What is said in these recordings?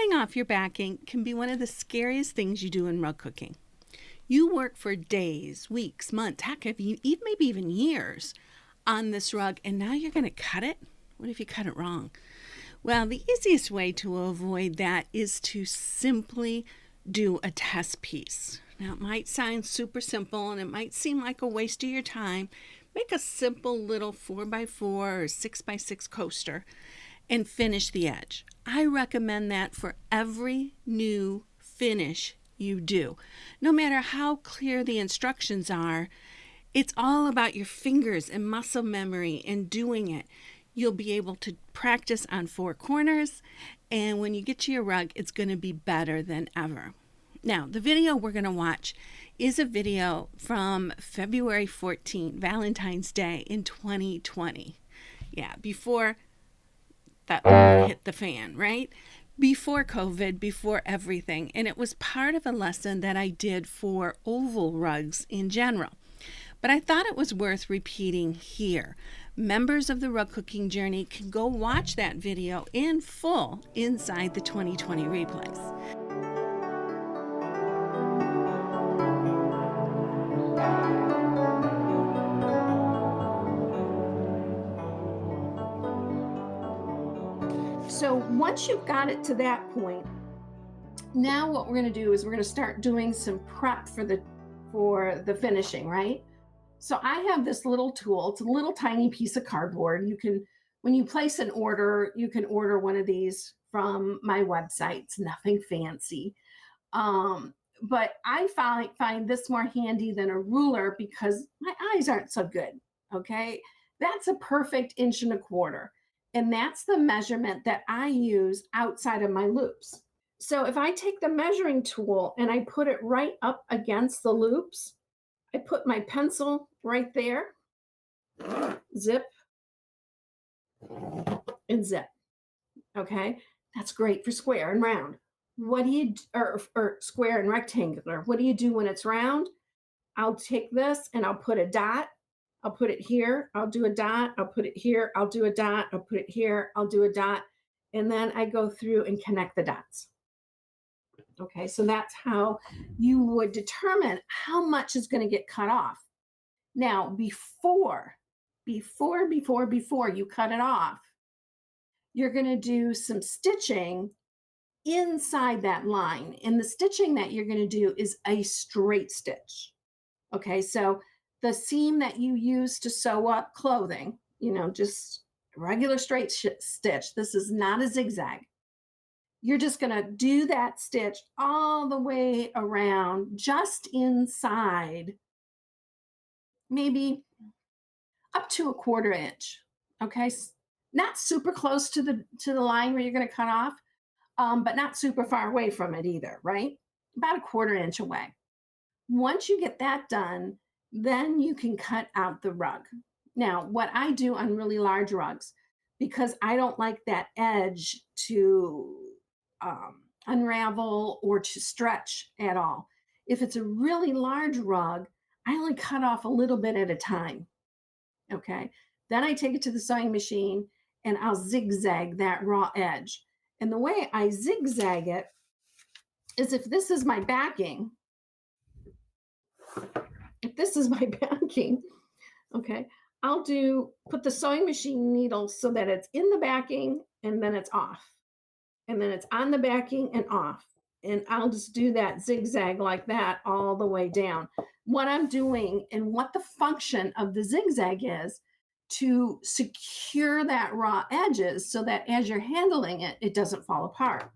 Cutting off your backing can be one of the scariest things you do in rug cooking. You work for days, weeks, months, heck, maybe even years on this rug, and now you're going to cut it? What if you cut it wrong? Well, the easiest way to avoid that is to simply do a test piece. Now, it might sound super simple and it might seem like a waste of your time. Make a simple little 4x4 or 6x6 coaster and finish the edge. I recommend that for every new finish you do. No matter how clear the instructions are, it's all about your fingers and muscle memory and doing it. You'll be able to practice on 4 corners, and when you get to your rug, it's going to be better than ever. Now, the video we're going to watch is a video from February 14, Valentine's Day in 2020. Yeah, before that hit the fan, right? Before COVID, before everything. And it was part of a lesson that I did for oval rugs in general. But I thought it was worth repeating here. Members of the Rug Cooking Journey can go watch that video in full inside the 2020 replays. So once you've got it to that point, now what we're going to do is we're going to start doing some prep for the finishing, right? So I have this little tool. It's a little tiny piece of cardboard. When you place an order, you can order one of these from my website. It's nothing fancy. But I find this more handy than a ruler because my eyes aren't so good, okay? That's a perfect 1.25 inches. And that's the measurement that I use outside of my loops. So if I take the measuring tool and I put it right up against the loops, I put my pencil right there, zip, and zip. Okay, that's great for square and round. What do you, or square and rectangular? What do you do when it's round? I'll take this and I'll put a dot. I'll put it here, I'll do a dot, I'll put it here, I'll do a dot, I'll put it here, I'll do a dot, and then I go through and connect the dots. Okay, so that's how you would determine how much is going to get cut off. Now, before you cut it off, you're going to do some stitching inside that line. And the stitching that you're going to do is a straight stitch. Okay, so the seam that you use to sew up clothing, just regular straight stitch. This is not a zigzag. You're just going to do that stitch all the way around, just inside, maybe up to 1/4 inch. Okay, not super close to the line where you're going to cut off, but not super far away from it either, right? About 1/4 inch away. Once you get that done, then you can cut out the rug. Now, what I do on really large rugs, because I don't like that edge to unravel or to stretch at all. If it's a really large rug, I only cut off a little bit at a time. Okay. Then I take it to the sewing machine and I'll zigzag that raw edge. And the way I zigzag it is if this is my backing, okay, I'll put the sewing machine needle so that it's in the backing and then it's off. And then it's on the backing and off. And I'll just do that zigzag like that all the way down. What I'm doing and what the function of the zigzag is to secure that raw edges so that as you're handling it, it doesn't fall apart.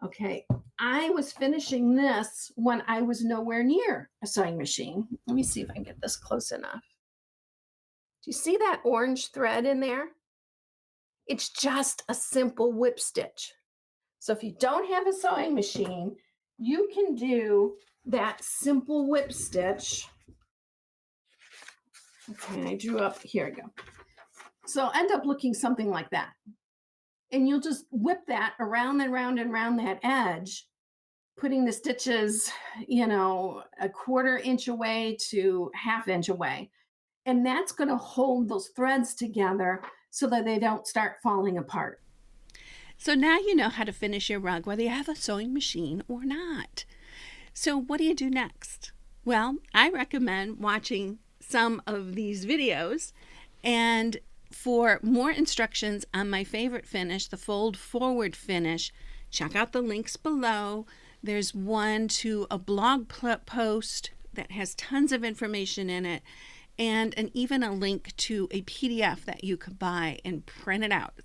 Okay, I was finishing this when I was nowhere near a sewing machine. Let me see if I can get this close enough. Do you see that orange thread in there? It's just a simple whip stitch. So if you don't have a sewing machine, you can do that simple whip stitch. Okay, I drew up, here we go. So I'll end up looking something like that. And you'll just whip that around and round and round that edge, putting the stitches, 1/4 inch away to 1/2 inch away. And that's going to hold those threads together so that they don't start falling apart. So now you know how to finish your rug, whether you have a sewing machine or not. So what do you do next? Well, I recommend watching some of these videos, and for more instructions on my favorite finish, the fold forward finish, check out the links below. There's one to a blog post that has tons of information in it, and even a link to a PDF that you could buy and print it out. It's